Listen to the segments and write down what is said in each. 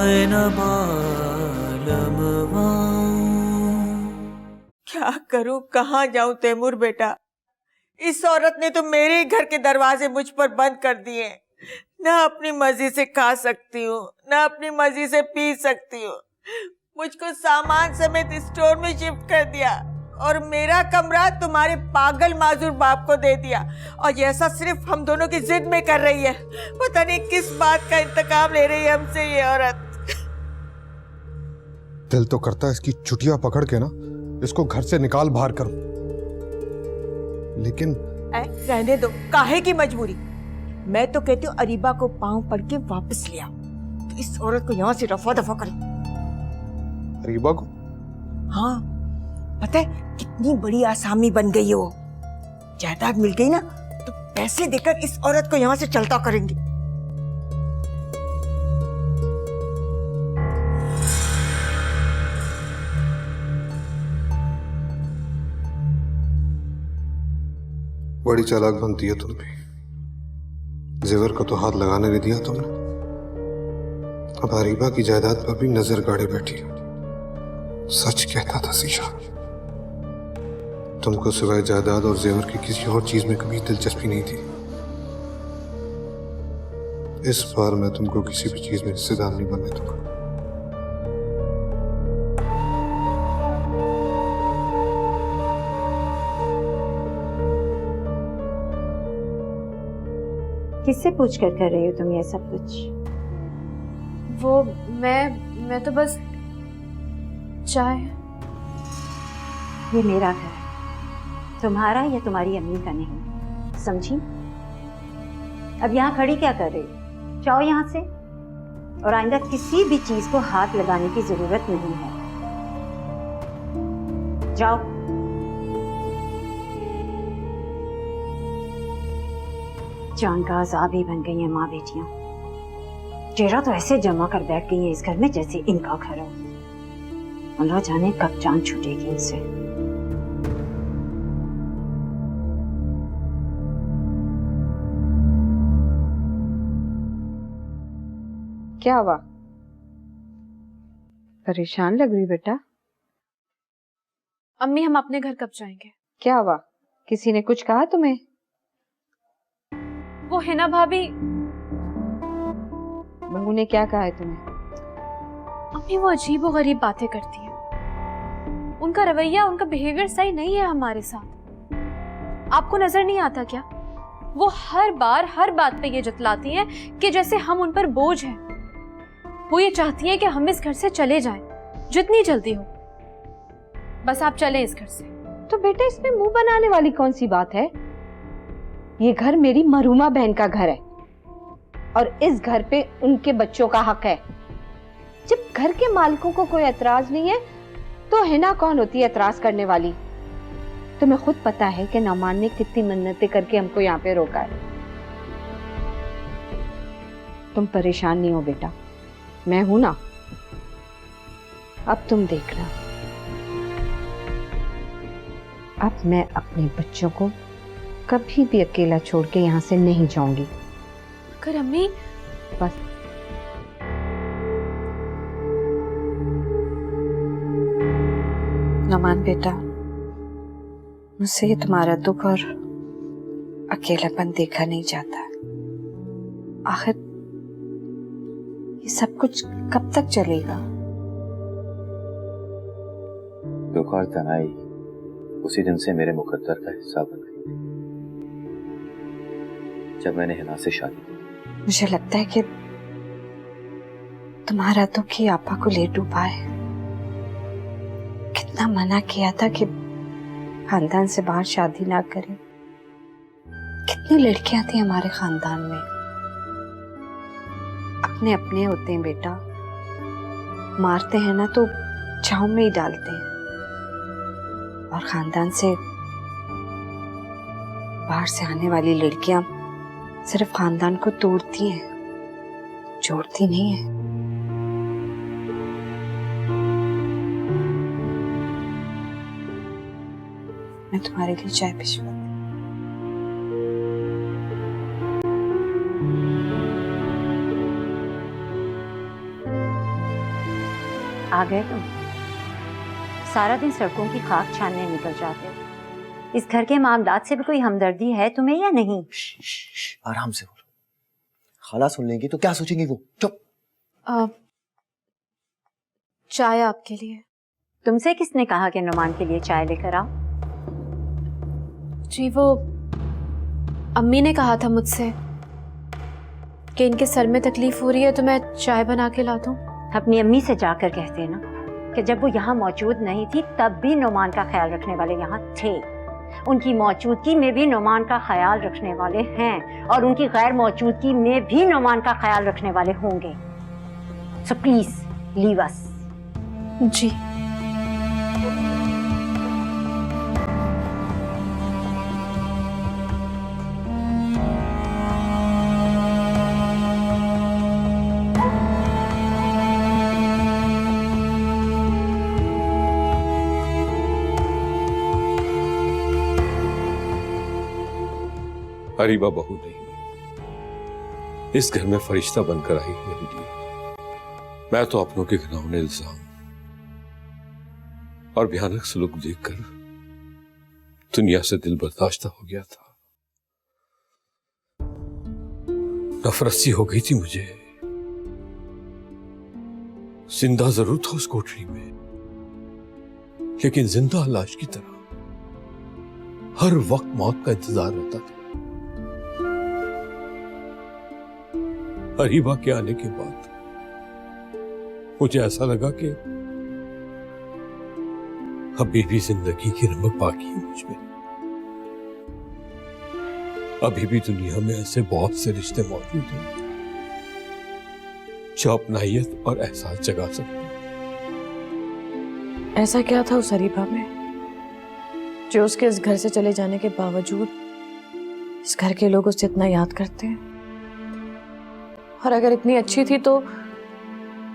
जाए न बालमवा। क्या करूं, कहाँ जाऊं तैमूर बेटा। इस औरत ने तो मेरे घर के दरवाजे मुझ पर बंद कर दिए। ना अपनी मर्जी से खा सकती हूँ, ना अपनी मर्जी से पी सकती हूँ। मुझको सामान समेत स्टोर में शिफ्ट कर दिया और मेरा कमरा तुम्हारे पागल माजूर बाप को दे दिया। और ऐसा सिर्फ हम दोनों की जिद में कर रही है। पता नहीं किस बात का इंतकाम ले रही है हमसे ये औरत। दिल तो करता है इसकी चुटिया पकड़ के ना इसको घर से निकाल बाहर करूं, लेकिन रहने दो, काहे की मजबूरी। मैं तो कहती हूँ अरीबा को पांव पड़ के वापस ले आओ। तो इस औरत को यहाँ से रफा दफा करें। अरीबा को? हाँ, पता है कितनी बड़ी आसामी बन गई है वो। जायदाद मिल गई ना तो पैसे देकर इस औरत को यहाँ से चलता करेंगे। बड़ी चालाक बनती है तुम भी। जेवर को तो हाथ लगाने नहीं दिया तुमने, अब अरीबा की जायदाद पर भी नजर गाड़े बैठी। सच कहता था शीशा, तुमको सिवाय जायदाद और जेवर की किसी और चीज में कभी दिलचस्पी नहीं थी। इस बार मैं तुमको किसी भी चीज में हिस्सेदार नहीं बनने दूंगा। किससे पूछ कर रही हो तुम ये सब कुछ? वो मैं तो बस चाय। ये मेरा घर है, तुम्हारा या तुम्हारी अम्मी का नहीं, समझी? अब यहाँ खड़ी क्या कर रही हो? जाओ यहाँ से, और आइंदा किसी भी चीज को हाथ लगाने की जरूरत नहीं है। जाओ। जान का अज़ाब ही बन गई हैं माँ बेटियां। चेहरा तो ऐसे जमा कर बैठ गई है इस घर में जैसे इनका घर हो। अल्लाह जाने कब जान छूटेगी इनसे। क्या हुआ? परेशान लग रही बेटा। अम्मी हम अपने घर कब जाएंगे? क्या हुआ? किसी ने कुछ कहा तुम्हें? वो हिना भाभी। बहू ने क्या कहा है तुम्हें? अम्मी वो अजीब और गरीब बातें करती है। उनका रवैया, उनका बिहेवियर सही नहीं है हमारे साथ। आपको नजर नहीं आता क्या? वो हर बार हर बात पे ये जतलाती हैं कि जैसे हम उन पर बोझ हैं। वो ये चाहती हैं कि हम इस घर से चले जाएं, जितनी जल्दी हो। बस आप चलें इस घर से। तो बेटा इसमें मुंह बनाने वाली कौन सी बात है? ये घर मेरी मरूमा बहन का घर है और इस घर पे उनके बच्चों का हक है। जब घर के मालिकों को कोई एतराज नहीं है तो हिना कौन होती है एतराज करने वाली? तुम्हें खुद पता है कि नौमान ने कितनी मन्नतें करके हमको यहाँ पे रोका है। तुम परेशान नहीं हो बेटा, मैं हूं ना। अब तुम देखना, अब मैं अपने बच्चों को कभी भी अकेला छोड़ के यहाँ से नहीं जाऊंगी। कर अम्मी बस नमान बेटा, मुझसे ये तुम्हारा दुख और अकेलापन देखा नहीं जाता। आखिर ये सब कुछ कब तक चलेगा? दुख और तनाई उसी दिन से मेरे मुकद्दर का हिस्सा बन गई जब मैंने हिना से शादी की। मुझे लगता है कि तुम्हारा दुख ही आपा को ले डूबा है। कितना मना किया था कि खानदान से बाहर शादी ना करें। कितनी लड़कियां थी हमारे खानदान में। अपने अपने होते हैं बेटा, मारते हैं ना तो छांव में ही डालते हैं। और खानदान से बाहर से आने वाली लड़कियां सिर्फ खानदान को तोड़ती हैं, जोड़ती नहीं है। मैं तुम्हारे लिए चाय भिजवा। आ गए तुम। सारा दिन सड़कों की खाक छानने निकल जाते हो। इस घर के मामलात से भी कोई हमदर्दी है तुम्हें या नहीं? आराम से बोलो, खाला सुन लेंगी तो क्या सोचेंगी वो। चुप। चाय आपके लिए। तुमसे किसने कहा कि नुमान के लिए चाय लेकर आओ? जी वो अम्मी ने कहा था मुझसे कि इनके सर में तकलीफ हो रही है तो मैं चाय बना के ला दूं। अपनी अम्मी से जाकर कहते ना कि जब वो यहाँ मौजूद नहीं थी तब भी नुमान का ख्याल रखने वाले यहाँ थे। उनकी मौजूदगी में भी नुमान का ख्याल रखने वाले हैं और उनकी गैर मौजूदगी में भी नुमान का ख्याल रखने वाले होंगे। So please leave us. जी। अरीबा बहू नहीं, इस घर में फरिश्ता बनकर आई मेरे लिए। मैं तो अपनों के घिनौने इल्जाम और भयानक सलूक देखकर दुनिया से दिल बर्दाश्ता हो गया था। नफरत सी हो गई थी मुझे। जिंदा जरूर था उस कोठरी में, लेकिन जिंदा लाश की तरह हर वक्त मौत का इंतजार रहता था। अरीबा के आने के बाद मुझे ऐसा लगा कि अभी भी जिंदगी की रमक बाकी है मुझ में। अभी भी दुनिया में ऐसे बहुत से रिश्ते मौजूद हैं जो अपनाइयत और एहसास जगा सकते हैं। ऐसा क्या था उस अरीबा में जो उसके इस घर से चले जाने के बावजूद इस घर के लोग उसे इतना याद करते हैं? और अगर इतनी अच्छी थी तो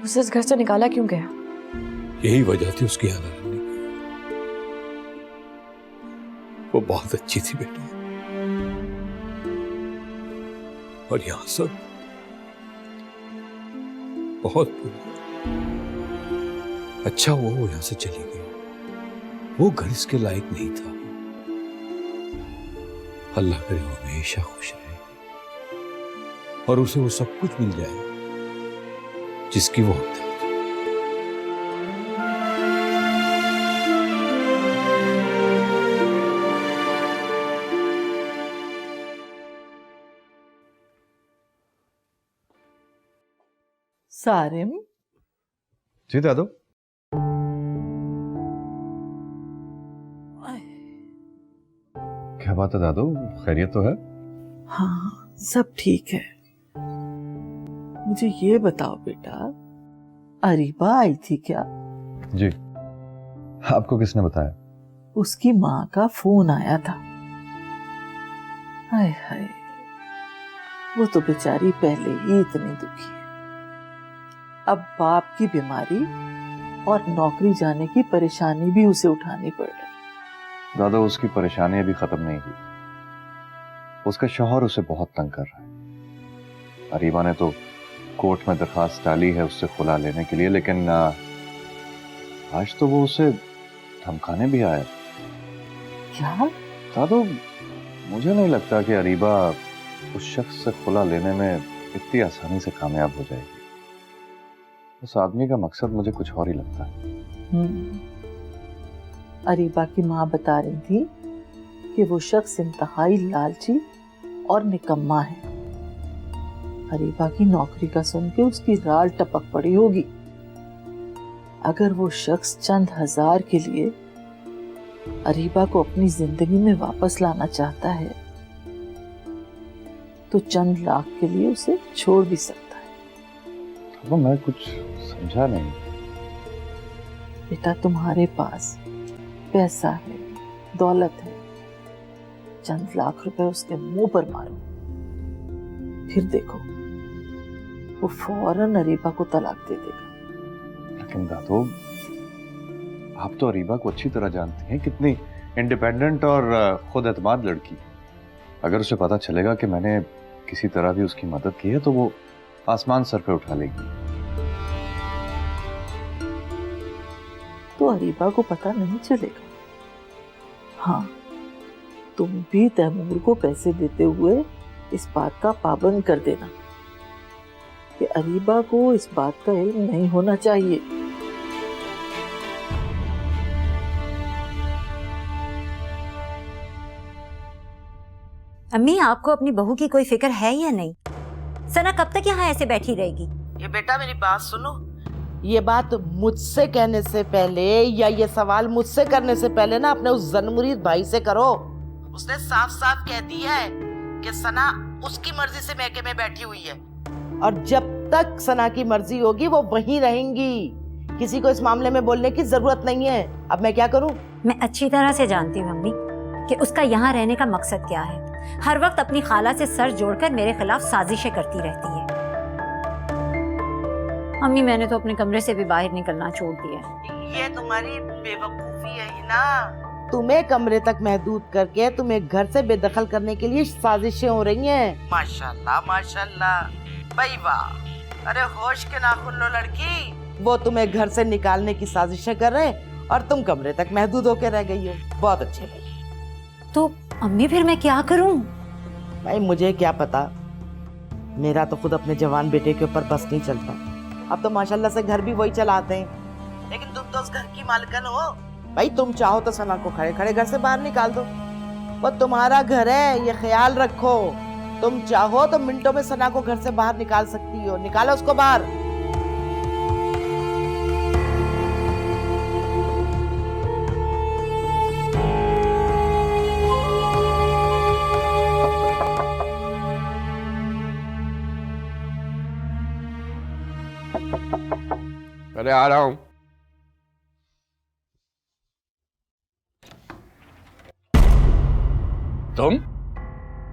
उसे इस घर से निकाला क्यों गया? यही वजह थी उसकी यहाँ रहने की। वो बहुत अच्छी थी बेटा, और यहां सब बहुत बुरा। अच्छा वो यहां से चली गई। वो घर इसके लायक नहीं था। अल्लाह करे वो हमेशा खुश रहे और उसे वो सब कुछ मिल जाए जिसकी वो हकदार थी। सारिम। जी दादू। क्या बात है दादू, खैरियत तो है? हाँ सब ठीक है। मुझे ये बताओ बेटा, अरीबा आई थी क्या? जी। आपको किसने बताया? उसकी माँ का फोन आया था। हाय हाय, वो तो बेचारी पहले ही इतनी दुखी है। अब बाप की बीमारी और नौकरी जाने की परेशानी भी उसे उठानी पड़ रही। दादा उसकी परेशानी अभी खत्म नहीं हुई। उसका शौहर उसे बहुत तंग कर रहा है। अरीबा ने तो कोर्ट में दरखास्त डाली है उससे खुला लेने के लिए, लेकिन आज तो वो उसे धमकाने भी आया। क्या? दादू मुझे नहीं लगता कि अरीबा उस शख्स से खुला लेने में इतनी आसानी से कामयाब हो जाएगी। उस आदमी का मकसद मुझे कुछ और ही लगता है। अरीबा की माँ बता रही थी कि वो शख्स इंतहाई लालची और निकम्मा है। अरीबा की नौकरी का सुन के उसकी राल टपक पड़ी होगी। अगर वो शख्स चंद हजार के लिए अरीबा को अपनी जिंदगी में वापस लाना चाहता है तो चंद लाख के लिए उसे छोड़ भी सकता है। तो मैं कुछ समझा नहीं। बेटा तुम्हारे पास पैसा है, दौलत है, चंद लाख रुपए उसके मुंह पर मारो, फिर देखो वो फौरन अरीबा को तलाक दे देगा। लेकिन दादू आप तो अरीबा को अच्छी तरह जानती हैं, कितनी इंडिपेंडेंट और खुद एतमाद लड़की। अगर उसे पता चलेगा कि मैंने किसी तरह भी उसकी मदद की है तो वो आसमान सर पे उठा लेगी। अरीबा को पता नहीं चलेगा। हाँ, तुम भी तैमूर को पैसे देते हुए इस बात का पाबंद कर देना कि अरीबा को इस बात का इल्म नहीं होना चाहिए। अम्मी, आपको अपनी बहू की कोई फिक्र है या नहीं? सना कब तक यहाँ ऐसे बैठी रहेगी? ये बेटा मेरी बात सुनो, ये बात मुझसे कहने से पहले या ये सवाल मुझसे करने से पहले ना अपने उस जनमुरीद भाई से करो। उसने साफ साफ कह दिया है कि सना उसकी मर्जी से मैके में बैठी हुई है और जब तक सना की मर्जी होगी वो वहीं रहेंगी। किसी को इस मामले में बोलने की जरूरत नहीं है। अब मैं क्या करूं? मैं अच्छी तरह से जानती हूँ अम्मी कि उसका यहाँ रहने का मकसद क्या है। हर वक्त अपनी खाला से सर जोड़कर मेरे खिलाफ साजिशें करती रहती है। अम्मी, मैंने तो अपने कमरे से भी बाहर निकलना छोड़ दिया है। ये तुम्हारी बेवकूफी है ही ना। तुम्हें कमरे तक महदूद करके तुम्हें घर से बेदखल करने के लिए साजिशें हो रही हैं। माशाल्लाह माशाल्लाह, भाई वाह। अरे होश के नाखून लो लड़की। वो तुम्हें घर से निकालने की साजिशें कर रहे हैं और तुम कमरे तक महदूद होकर रह गई हो। बहुत अच्छे भाई। तो अम्मी, फिर मैं क्या करूं? भाई मुझे क्या पता, मेरा तो खुद अपने जवान बेटे के ऊपर बस नहीं चलता। अब तो माशाल्लाह से घर भी वही चलाते हैं, लेकिन तुम तो उस घर की मालकिन हो। भाई तुम चाहो तो सना को खड़े खड़े घर से बाहर निकाल दो। वो तुम्हारा घर है, ये ख्याल रखो। तुम चाहो तो मिनटों में सना को घर से बाहर निकाल सकती हो। निकालो उसको बाहर। अरे आ रहा हूं।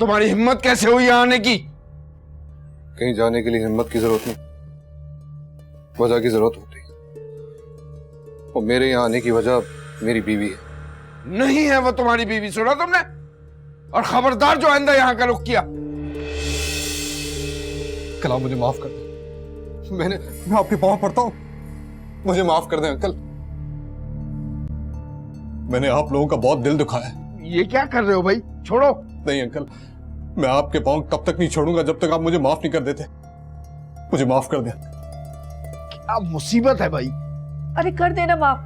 तुम्हारी हिम्मत कैसे हुई यहाँ आने की? कहीं जाने के लिए हिम्मत की जरूरत नहीं, वजह की जरूरत होती है। और मेरे यहाँ आने की वजह मेरी बीवी है। नहीं है वो तुम्हारी बीवी, सुना तुमने? और खबरदार जो आइंदा यहाँ का रुख किया। कल आप मुझे माफ कर दें। मैं आपके पांव पड़ता हूं, मुझे माफ कर दें अंकल। मैंने आप लोगों का बहुत दिल दुखाया है। ये क्या कर रहे हो भाई? छोड़ो। नहीं अंकल, मैं आपके पांव तब तक नहीं छोड़ूंगा जब तक आप मुझे माफ नहीं कर देते। मुझे माफ कर दें। क्या मुसीबत है भाई? अरे कर देना माफ।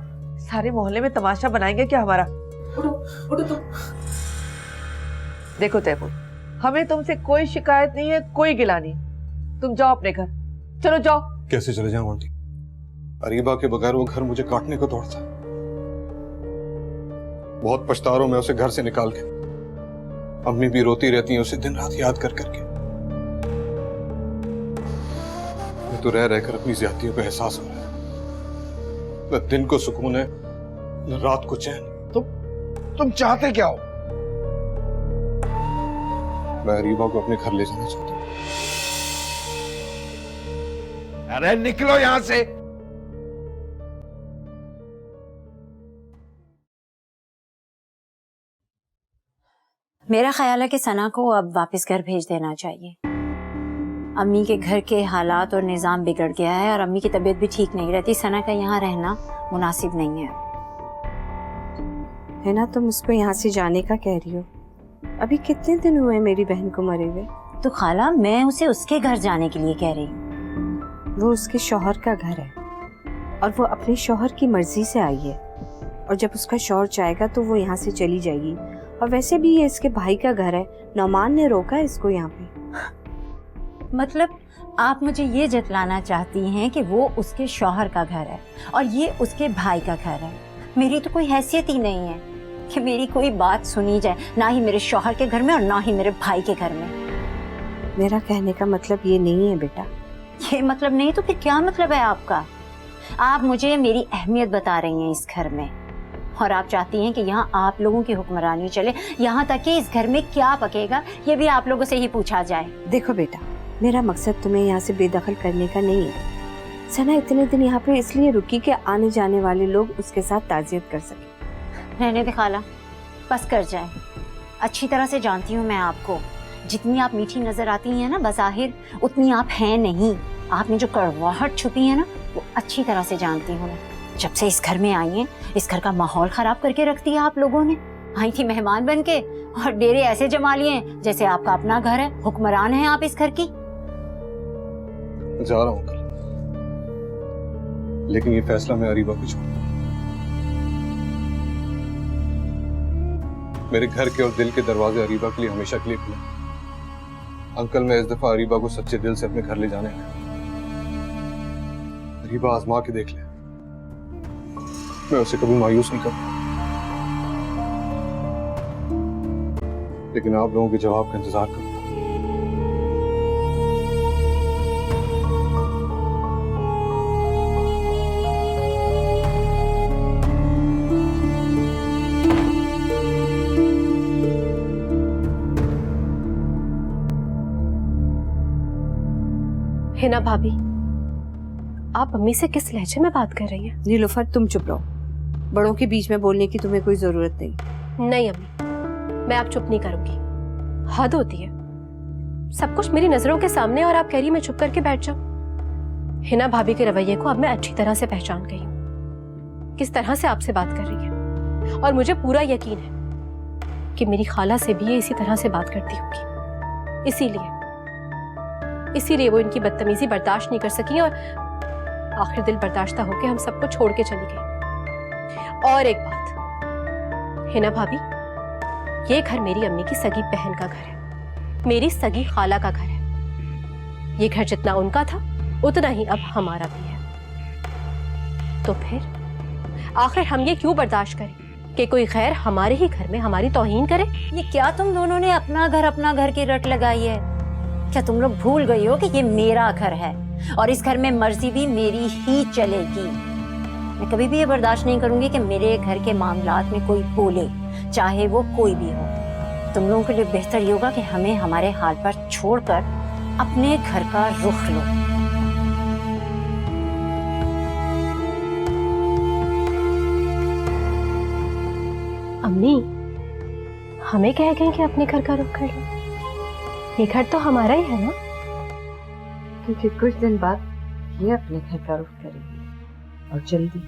सारे मोहल्ले में तमाशा बनाएंगे क्या हमारा? उठो तुम। देखो तैमूर, हमें तुमसे कोई शिकायत नहीं है, कोई गिला नहीं। तुम जाओ अपने घर, चलो जाओ। कैसे चले जाऊं आंटी? अरीबा के बगैर वो घर मुझे काटने को दौड़ता है। बहुत पछता रहा हूं मैं उसे घर से निकाल के। अम्मी भी रोती रहती हैं उसे दिन रात याद कर करके। मैं तो रह रहकर अपनी ज्यादतियों का एहसास हो रहा है। न दिन को सुकून है, न रात को चैन। तुम चाहते क्या हो? मैं अरीबा को अपने घर ले जाना चाहता हूं। अरे निकलो यहां से। मेरा ख्याल है कि सना को अब वापस घर भेज देना चाहिए। अम्मी के घर के हालात और निज़ाम बिगड़ गया है और अम्मी की तबीयत भी ठीक नहीं रहती। सना का यहाँ रहना मुनासिब नहीं है ना? तुम उसको यहाँ से जाने का कह रही हो? अभी कितने दिन हुए मेरी बहन को मरे हुए? तो खाला, मैं उसे उसके घर जाने के लिए कह रही हूँ। वो उसके शौहर का घर है और वो अपने शौहर की मर्जी से आई है, और जब उसका शौहर चाहेगा तो वो यहाँ से चली जाएगी। और वैसे भी ये इसके भाई का घर है, नौमान ने रोका है इसको यहाँ पे। मतलब आप मुझे ये जतलाना चाहती हैं कि वो उसके शौहर का घर है और ये उसके भाई का घर है। मेरी तो कोई हैसियत ही नहीं है कि मेरी कोई बात सुनी जाए, ना ही मेरे शौहर के घर में और ना ही मेरे भाई के घर में। मेरा कहने का मतलब ये नहीं है बेटा। ये मतलब नहीं तो फिर क्या मतलब है आपका? आप मुझे मेरी अहमियत बता रही हैं इस घर में, और आप चाहती हैं कि यहाँ आप लोगों की हुक्मरानी चले, यहाँ तक कि इस घर में क्या पकेगा ये भी आप लोगों से ही पूछा जाए। देखो बेटा, मेरा मकसद तुम्हें यहाँ से बेदखल करने का नहीं है। सना इतने दिन यहाँ पे इसलिए रुकी कि आने जाने वाले लोग उसके साथ ताज़ियत कर सके। रहने दे खाला, बस कर जाए। अच्छी तरह से जानती हूँ मैं आपको। जितनी आप मीठी नजर आती हैं ना बज़ाहिर, उतनी आप हैं नहीं। आप में जो कड़वाहट छुपी है ना, वो अच्छी तरह से जानती हूँ मैं। जब से इस घर में आई हैं, इस घर का माहौल खराब करके रख दिया आप लोगों ने। आई थी मेहमान बन के और डेरे ऐसे जमा लिए हैं जैसे आपका अपना घर है, हुक्मरान हैं आप इस घर की। जा रहा हूँ कल, लेकिन ये फैसला मैं अरीबा को छोड़ूंगा। मेरे घर के और दिल के दरवाजे अरीबा के लिए हमेशा के लिए खुले। अंकल, मैं इस दफा अरीबा को सच्चे दिल से अपने घर ले जाने आया। अरीबा आजमा के देख ले, मैं उसे कभी मायूस नहीं करूंगा, लेकिन आप लोगों के जवाब का इंतजार करूंगा। हिना भाभी, आप अम्मी से किस लहजे में बात कर रही हैं? नीलोफर, तुम चुप रहो। बड़ों के बीच में बोलने की तुम्हें कोई जरूरत नहीं। नहीं अम्मी, मैं आप चुप नहीं करूंगी। हद होती है, सब कुछ मेरी नजरों के सामने और आप कह रही मैं चुप करके बैठ जाऊं। हिना भाभी के रवैये को अब मैं अच्छी तरह से पहचान गई हूँ, किस तरह से आपसे बात कर रही है, और मुझे पूरा यकीन है कि मेरी खाला से भी ये इसी तरह से बात करती होगी। इसीलिए वो इनकी बदतमीजी बर्दाश्त नहीं कर सकी और आखिर दिल बर्दाश्ता होकर हम सबको छोड़ के चली गई। और एक बात, हिना भाभी, ये घर मेरी अम्मी की सगी बहन का घर है, मेरी सगी खाला का घर है। ये घर जितना उनका था उतना ही अब हमारा भी है। तो फिर आखिर हम ये क्यों बर्दाश्त करें कि कोई गैर हमारे ही घर में हमारी तौहीन करे? ये क्या तुम दोनों ने अपना घर की रट लगाई है? क्या तुम लोग भूल गई हो कि ये मेरा घर है और इस घर में मर्जी भी मेरी ही चलेगी। मैं कभी भी ये बर्दाश्त नहीं करूंगी कि मेरे घर के मामलात में कोई बोले, चाहे वो कोई भी हो। तुम लोगों के लिए बेहतर ये होगा कि हमें हमारे हाल पर छोड़कर अपने घर का रुख लो। अम्मी, हमें कह गए कि अपने घर का रुख कर लो? ये घर तो हमारा ही है ना? क्योंकि कुछ दिन बाद ये अपने घर का रुख करेगी, और जल्दी।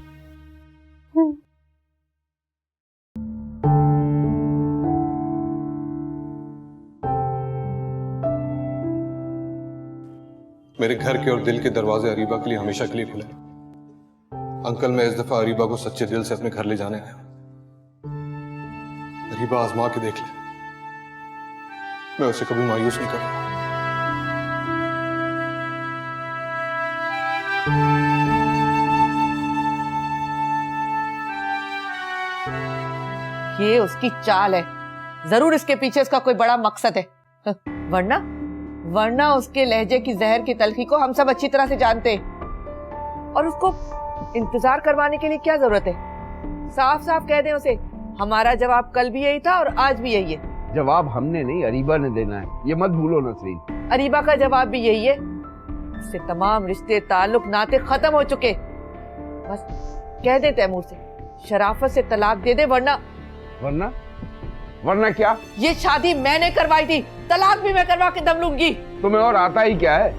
मेरे घर के और दिल के दरवाजे अरीबा के लिए हमेशा के लिए खुले। अंकल, मैं इस दफा अरीबा को सच्चे दिल से अपने घर ले जाने आया। अरीबा आजमा के देख ले, मैं उसे कभी मायूस नहीं करूंगा। ये उसकी चाल है, जरूर इसके पीछे इसका कोई बड़ा मकसद है। वरना उसके लहजे की जहर की तलखी को हम सब अच्छी तरह से जानते हैं, और उसको इंतजार करवाने के लिए क्या जरूरत है? साफ साफ कह दें उसे, हमारा जवाब कल भी यही था और आज भी यही है। जवाब हमने नहीं, अरीबा ने देना है, ये मत भूलो नसरीन। अरीबा का जवाब भी यही है, उससे तमाम रिश्ते ताल्लुक नाते खत्म हो चुके। बस कह दे तैमूर से शराफत से तलाक दे दे, वरना क्या? ये शादी मैंने करवाई थी, तलाक भी मैं करवा के दम लूंगी। तुम्हें और आता ही क्या है?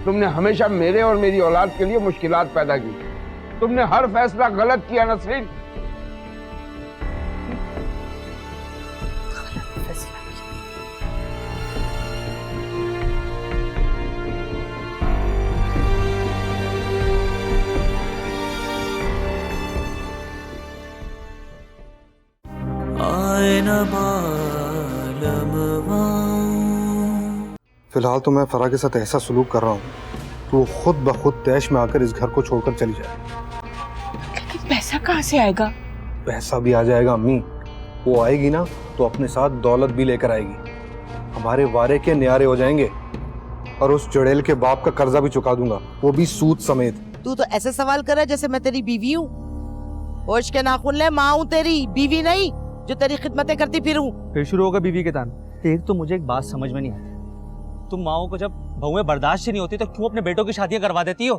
तुमने हमेशा मेरे और मेरी औलाद के लिए मुश्किलात पैदा की। तुमने हर फैसला गलत किया नसरीन। फिलहाल तो मैं फरा के साथ ऐसा सलूक कर रहा हूँ कि वो खुद ब खुद तैश में आकर इस घर को छोड़कर चली जाए। लेकिन पैसा कहाँ से आएगा? पैसा भी आ जाएगा अम्मी। वो आएगी ना तो अपने साथ दौलत भी लेकर आएगी। हमारे वारे के न्यारे हो जाएंगे और उस चुड़ैल के बाप का कर्जा भी चुका दूंगा, वो भी सूद समेत। तू तो ऐसे सवाल कर रहा है जैसे मैं तेरी बीवी हूँ। होश के नाखून ले, माँ हूँ तेरी, बीवी नहीं जो तेरी खिदमतें करती फिरूं। फिर शुरू होगा बीवी के तान। एक तो मुझे एक बात समझ में नहीं आती, तुम माओ को जब बहुएं बर्दाश्त ही नहीं होती तो क्यों अपने बेटों की शादियां करवा देती हो?